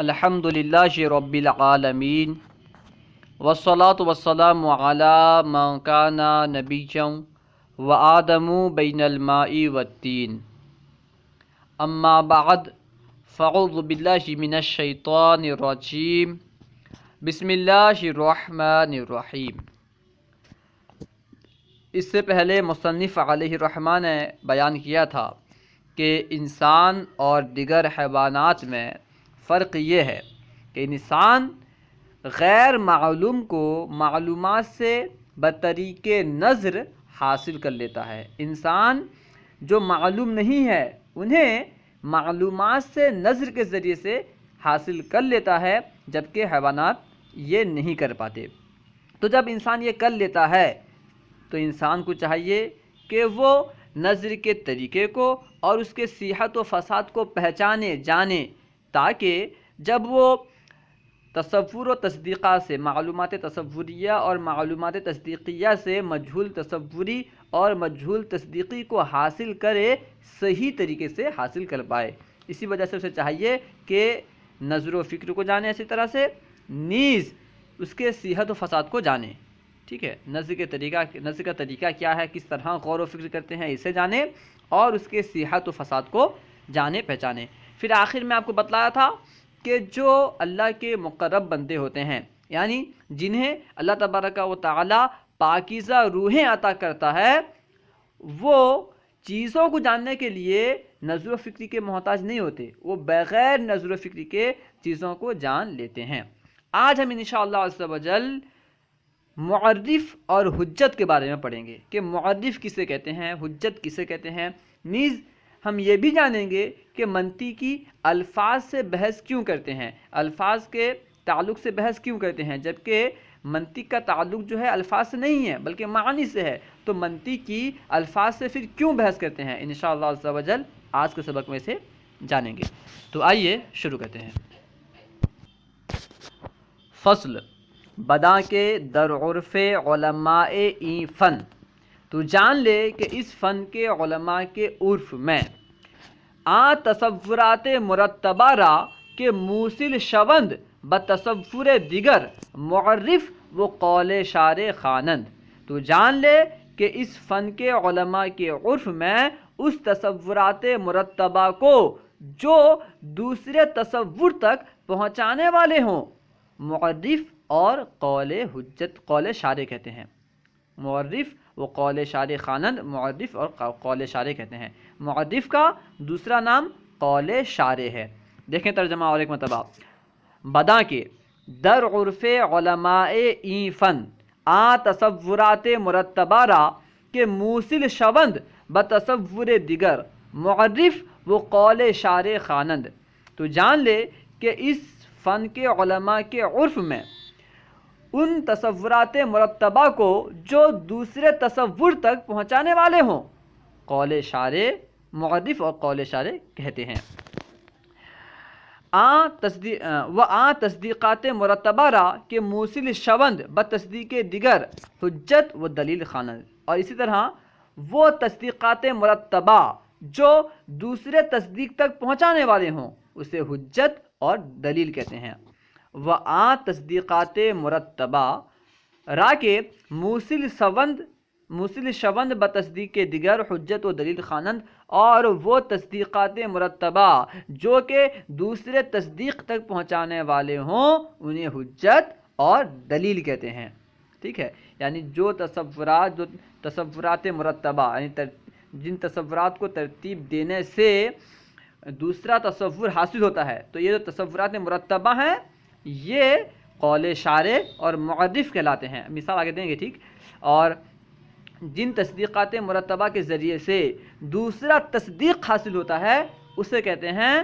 الحمدللہ رب العالمین والصلاة والسلام علی من کان نبیا وآدم بین الماء والطین اما بعد فاعوذ باللہ من الشیطان الرجیم بسم اللہ الرحمن الرحیم۔ اس سے پہلے مصنف علیہ الرحمٰن نے بیان کیا تھا کہ انسان اور دیگر حیوانات میں فرق یہ ہے کہ انسان غیر معلوم کو معلومات سے بطریق نظر حاصل کر لیتا ہے۔ انسان جو معلوم نہیں ہے انہیں معلومات سے نظر کے ذریعے سے حاصل کر لیتا ہے، جبکہ حیوانات یہ نہیں کر پاتے۔ تو جب انسان یہ کر لیتا ہے تو انسان کو چاہیے کہ وہ نظر کے طریقے کو اور اس کے صحت و فساد کو پہچانے جانے، تاکہ جب وہ تصور و تصدیقہ سے معلومات تصوریہ اور معلومات تصدیقیہ سے مجہول تصوری اور مجہول تصدیقی کو حاصل کرے، صحیح طریقے سے حاصل کر پائے۔ اسی وجہ سے اسے چاہیے کہ نظر و فکر کو جانے، اسی طرح سے نیز اس کے صحت و فساد کو جانے۔ ٹھیک ہے، نظر کا طریقہ کیا ہے، کس طرح غور و فکر کرتے ہیں، اسے جانے اور اس کے صحت و فساد کو جانے پہچانے۔ پھر آخر میں آپ کو بتلایا تھا کہ جو اللہ کے مقرب بندے ہوتے ہیں، یعنی جنہیں اللہ تبارک و تعالی پاکیزہ روحیں عطا کرتا ہے، وہ چیزوں کو جاننے کے لیے نظر و فکر کے محتاج نہیں ہوتے، وہ بغیر نظر و فکر کے چیزوں کو جان لیتے ہیں۔ آج ہم انشاءاللہ عز و جل معرف اور حجت کے بارے میں پڑھیں گے کہ معرف کسے کہتے ہیں، حجت کسے کہتے ہیں۔ نیز ہم یہ بھی جانیں گے کہ منطقی الفاظ سے بحث کیوں کرتے ہیں، الفاظ کے تعلق سے بحث کیوں کرتے ہیں، جبکہ منطق کا تعلق جو ہے الفاظ سے نہیں ہے بلکہ معنی سے ہے، تو منطقی الفاظ سے پھر کیوں بحث کرتے ہیں، انشاءاللہ عز و جل آج کے سبق میں سے جانیں گے۔ تو آئیے شروع کرتے ہیں۔ فصل بداں کے در عرف علماء این فن، تو جان لے کہ اس فن کے علماء کے عرف میں تصورات مرتبہ را کے موصل شوند بتصور دیگر معرف و قول شار خوانند۔ تو جان لے کہ اس فن کے علماء کے عرف میں اس تصورات مرتبہ کو جو دوسرے تصور تک پہنچانے والے ہوں، معرف اور قول شارع کہتے ہیں۔ معرف و قول شارع خوانند، معرف اور قول شارع کہتے ہیں۔ معرف کا دوسرا نام قول شارع ہے۔ دیکھیں ترجمہ اور ایک مرتبہ، بداں کے در عرف علماء این فن تصورات مرتبہ را کے موصل شوند بتصور دیگر معرف و قول شارع خوانند۔ تو جان لے کہ اس فن کے علماء کے عرف میں ان تصورات مرتبہ کو جو دوسرے تصور تک پہنچانے والے ہوں، قول شارع، معرف اور قول شارع کہتے ہیں۔ تصدیقات مرتبہ را کے موصل شوند بتصدیق دیگر حجت و دلیل خوانند، اور اسی طرح وہ تصدیقات مرتبہ جو دوسرے تصدیق تک پہنچانے والے ہوں اسے حجت اور دلیل کہتے ہیں۔ تصدیقات مرتبہ را کے موصل شوند بتصدیق دیگر حجت و دلیل خوانند، اور وہ تصدیقات مرتبہ جو کہ دوسرے تصدیق تک پہنچانے والے ہوں انہیں حجت اور دلیل کہتے ہیں۔ ٹھیک ہے، یعنی جو تصورات مرتبہ، یعنی جن تصورات کو ترتیب دینے سے دوسرا تصور حاصل ہوتا ہے، تو یہ جو تصورات مرتبہ ہیں یہ قول شارع اور معرف کہلاتے ہیں۔ مثال آگے دیں گے، ٹھیک۔ اور جن تصدیقات مرتبہ کے ذریعے سے دوسرا تصدیق حاصل ہوتا ہے اسے کہتے ہیں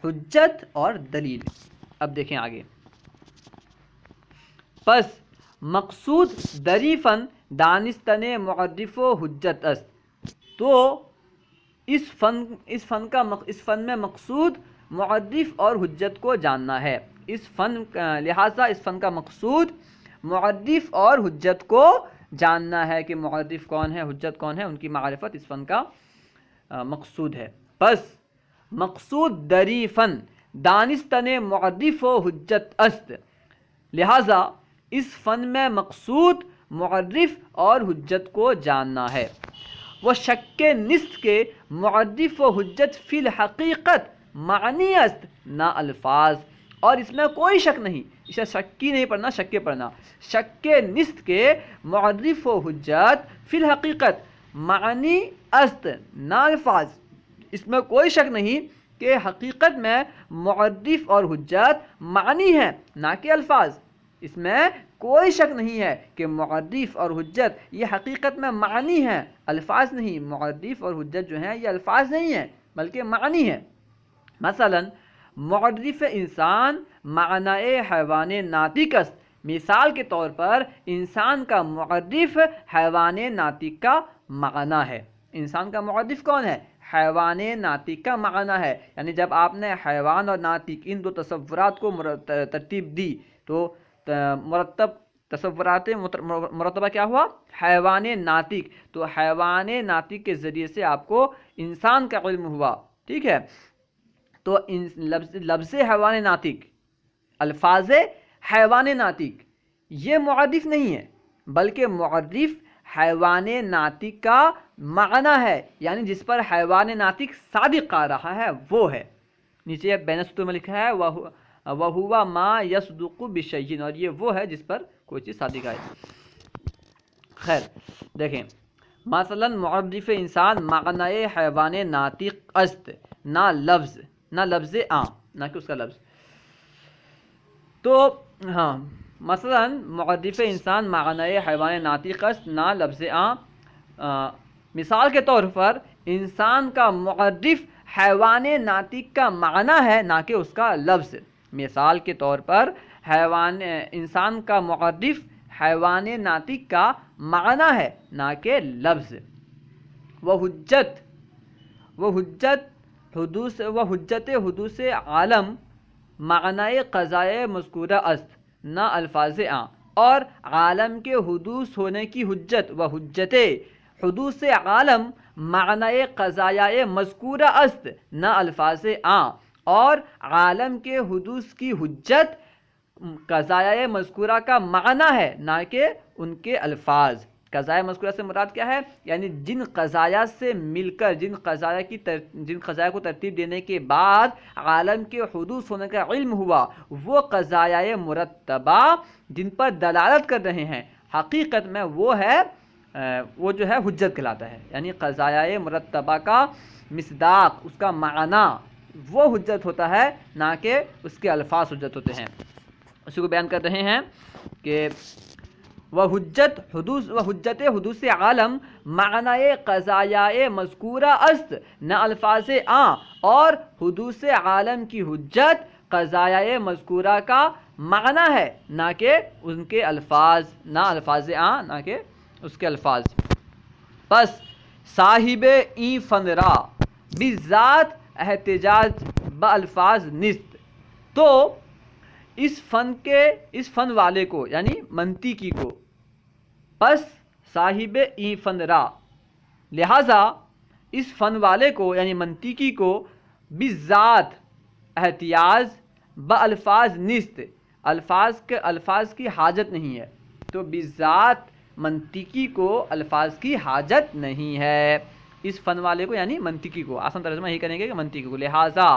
حجت اور دلیل۔ اب دیکھیں آگے، پس مقصود دری فن دانستن معرف و حجت است۔ تو اس فن میں مقصود معرف اور حجت کو جاننا ہے۔ لہٰذا اس فن کا مقصود معرف اور حجت کو جاننا ہے کہ معرف کون ہے، حجت کون ہے، ان کی معرفت اس فن کا مقصود ہے۔ پس مقصود دری فن دانستن معرف و حجت است، لہذا اس فن میں مقصود معرف اور حجت کو جاننا ہے۔ وہ شک نیست کے معرف و حجت فی الحقیقت معنی است نہ الفاظ، اور اس میں کوئی شک نہیں، اسے شکی نہیں پڑھنا، شک پڑھنا، شک نیست کے معرف و حجت فی الحقیقت معنی است نہ الفاظ، اس میں کوئی شک نہیں کہ حقیقت میں معرف اور حجت معنی ہے نہ کہ الفاظ، اس میں کوئی شک نہیں ہے کہ معرف اور حجت یہ حقیقت میں معنی ہے، الفاظ نہیں۔ معرف اور حجت جو ہیں یہ الفاظ نہیں ہیں بلکہ معنی ہے۔ مثلا معرف انسان معنی حیوان ناطق است، مثال کے طور پر انسان کا معرف حیوان ناطق کا معنی ہے۔ انسان کا معرف کون ہے؟ حیوان ناطق کا معنی ہے، یعنی جب آپ نے حیوان اور ناطق ان دو تصورات کو ترتیب دی تو مرتب تصورات مرتبہ کیا ہوا؟ حیوان ناطق، تو حیوان ناطق کے ذریعے سے آپ کو انسان کا علم ہوا، ٹھیک ہے؟ تو لفظ حیوان ناطق، الفاظ حیوان ناطق یہ معرف نہیں ہے بلکہ معرف حیوان ناطق کا معنی ہے، یعنی جس پر حیوان ناطق صادق آ رہا ہے وہ ہے۔ نیچے بین السطور میں لکھا ہے وَهُوَ مَا يَصْدُقُ بِشَيْءٍ، اور یہ وہ ہے جس پر کوئی چیز صادق آئے۔ خیر دیکھیں، مثلا معرف انسان معنی حیوان ناطق است، نہ لفظ نہ کہ اس کا لفظ۔ تو ہاں، مثلا معرف انسان معنی حیوان ناطق است نہ لفظ مثال کے طور پر انسان کا معرف حیوان ناطق کا معنی ہے نہ کہ اس کا لفظ۔ مثال کے طور پر انسان کا معرف حیوان ناطق کا معنی ہے نہ کہ لفظ۔ حجت حدوث عالم معنی قضائے مذکورہ است نہ الفاظ اور عالم کے حدوث ہونے کی حجت و حجت حدوث عالم معنی قضایہ مذکورہ است نہ الفاظ اور عالم کے حدوث کی حجت قضایہ مذکورہ کا معنی ہے نہ کہ ان کے الفاظ۔ قضایہ مذکورہ سے مراد کیا ہے؟ یعنی جن قضایہ سے مل کر جن قضایہ کو ترتیب دینے کے بعد عالم کے حدوث ہونے کا علم ہوا، وہ قضایہ مرتبہ جن پر دلالت کر رہے ہیں، حقیقت میں وہ جو ہے حجت کہلاتا ہے، یعنی قضایہ مرتبہ کا مصداق، اس کا معنی وہ حجت ہوتا ہے نہ کہ اس کے الفاظ حجت ہوتے ہیں۔ اسی کو بیان کر رہے ہیں کہ حجت حدوث عالم معنی قضایہ مذکورہ است نہ الفاظ اور حدوث عالم کی حجت قضایہ مذکورہ کا معنی ہے نہ کہ ان کے الفاظ، نہ الفاظ نہ کہ اس کے الفاظ۔ پس صاحب این فن را بذات احتجاج بالفاظ نیست، تو اس فن والے کو یعنی منطقی کو، پس صاحب این فن را، لہذا اس فن والے کو یعنی منطقی کو بذات احتیاج بالفاظ نیست، الفاظ کی حاجت نہیں ہے، تو بذات منطقی کو الفاظ کی حاجت نہیں ہے۔ اس فن والے کو یعنی منطقی کو، آسان ترجمہ یہی کریں گے کہ منطقی کو، لہٰذا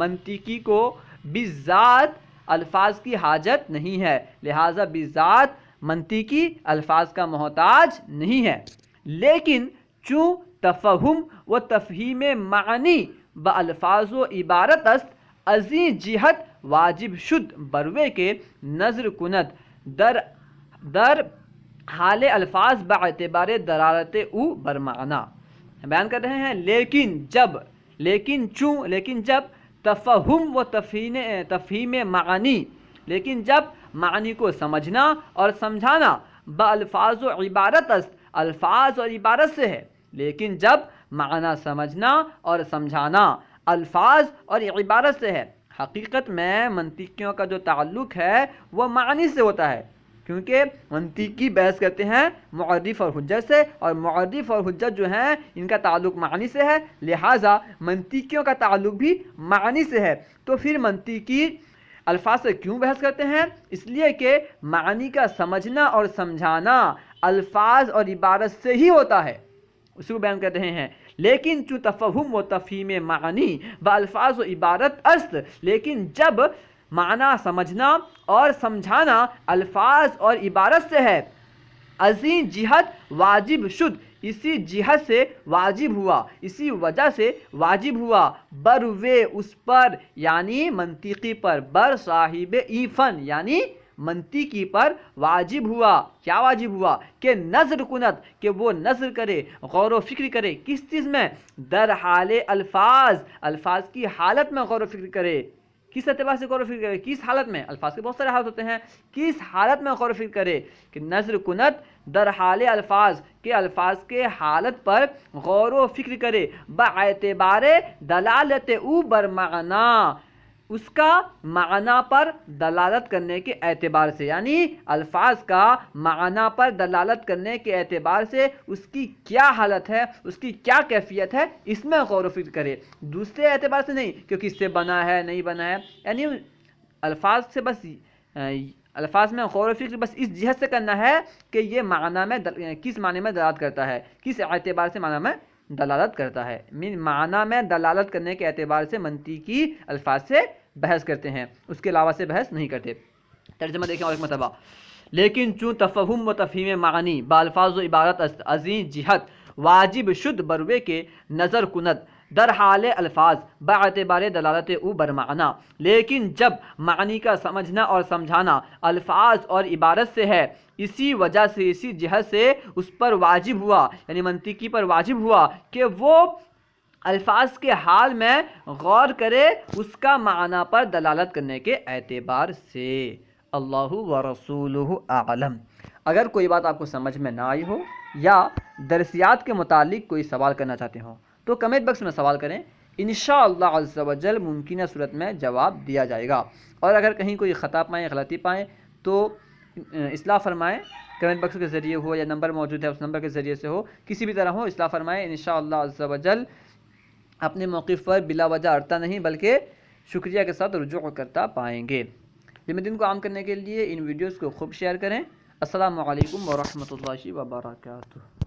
منطقی کو بذات الفاظ کی حاجت نہیں ہے، لہٰذا بذات منطقی الفاظ کا محتاج نہیں ہے۔ لیکن چوں تفہم و تفہیم معنی بالفاظ و عبارت است، ازیں جہت واجب شد بروے کے نظر کند در حال الفاظ باعتبار دلالت او بر معنی۔ بیان کر رہے ہیں لیکن جب تفہم و تفہیم معنی، لیکن جب معنی کو سمجھنا اور سمجھانا بالفاظ و عبارت است، الفاظ اور عبارت سے ہے، لیکن جب معنی سمجھنا اور سمجھانا الفاظ اور عبارت سے ہے، حقیقت میں منطقیوں کا جو تعلق ہے وہ معنی سے ہوتا ہے، کیونکہ منطقی بحث کرتے ہیں معرف اور حجت سے، اور معرف اور حجت جو ہیں ان کا تعلق معنی سے ہے، لہٰذا منطقیوں کا تعلق بھی معنی سے ہے۔ تو پھر منطقی الفاظ سے کیوں بحث کرتے ہیں؟ اس لیے کہ معنی کا سمجھنا اور سمجھانا الفاظ اور عبارت سے ہی ہوتا ہے، اسی کو بیان کر رہے ہیں۔ لیکن چوں تفہم و تفہیم معنی با الفاظ و عبارت است، لیکن جب معنی سمجھنا اور سمجھانا الفاظ اور عبارت سے ہے، ازیں جہت واجب شد، اسی جہت سے واجب ہوا، اسی وجہ سے واجب ہوا، بروے اس پر یعنی منطقی پر، بر صاحب ای فن یعنی منطقی پر واجب ہوا۔ کیا واجب ہوا؟ کہ نظر کنت، کہ وہ نظر کرے، غور و فکر کرے، کس چیز میں؟ در حال الفاظ، الفاظ کی حالت میں غور و فکر کرے۔ کس اعتبار سے غور و فکر کرے؟ کس حالت میں؟ الفاظ کے بہت سارے حالت ہوتے ہیں، کس حالت میں غور و فکر کرے؟ کہ نظر کنت در حال الفاظ، کے الفاظ کے حالت پر غور و فکر کرے، باعتبار دلالت او بر معنی، اس کا معنی پر دلالت کرنے کے اعتبار سے، یعنی الفاظ کا معنی پر دلالت کرنے کے اعتبار سے اس کی کیا حالت ہے، اس کی کیا کیفیت ہے، اس میں غور و فکر کرے، دوسرے اعتبار سے نہیں کہ کس سے بنا ہے نہیں بنا ہے۔ یعنی الفاظ سے بس الفاظ میں غور و فکر بس اس جہت سے کرنا ہے کہ یہ معنی میں کس معنی میں دلالت کرتا ہے، کس اعتبار سے معنی میں دلالت کرتا ہے، معنی میں دلالت کرنے کے اعتبار سے منطقی الفاظ سے بحث کرتے ہیں، اس کے علاوہ سے بحث نہیں کرتے۔ ترجمہ دیکھیں اور ایک مرتبہ، لیکن چوں تفہم و تفہیم معنی با الفاظ و عبارت است، ازیں جہت واجب شد بروے کے نظر کنت در حال الفاظ باعتبار دلالت او بر معنی، لیکن جب معنی کا سمجھنا اور سمجھانا الفاظ اور عبارت سے ہے، اسی وجہ سے اسی جہت سے اس پر واجب ہوا، یعنی منطقی پر واجب ہوا کہ وہ الفاظ کے حال میں غور کرے، اس کا معنی پر دلالت کرنے کے اعتبار سے۔ اللہ و رسولہ اعلم۔ اگر کوئی بات آپ کو سمجھ میں نہ آئی ہو یا درسیات کے متعلق کوئی سوال کرنا چاہتے ہوں تو کمنٹ باکس میں سوال کریں، انشاءاللہ عز و جل ممکنہ صورت میں جواب دیا جائے گا، اور اگر کہیں کوئی خطا پائیں، غلطی پائیں تو اصلاح فرمائیں، کمنٹ باکس کے ذریعے ہو یا نمبر موجود ہے اس نمبر کے ذریعے سے ہو، کسی بھی طرح ہو، اصلاح فرمائیں، انشاءاللہ عز و جل اپنے موقف پر بلا وجہ اڑتا نہیں بلکہ شکریہ کے ساتھ رجوع کرتا پائیں گے۔ علم دین کو عام کرنے کے لیے ان ویڈیوز کو خوب شیئر کریں۔ السلام علیکم ورحمۃ اللہ وبرکاتہ۔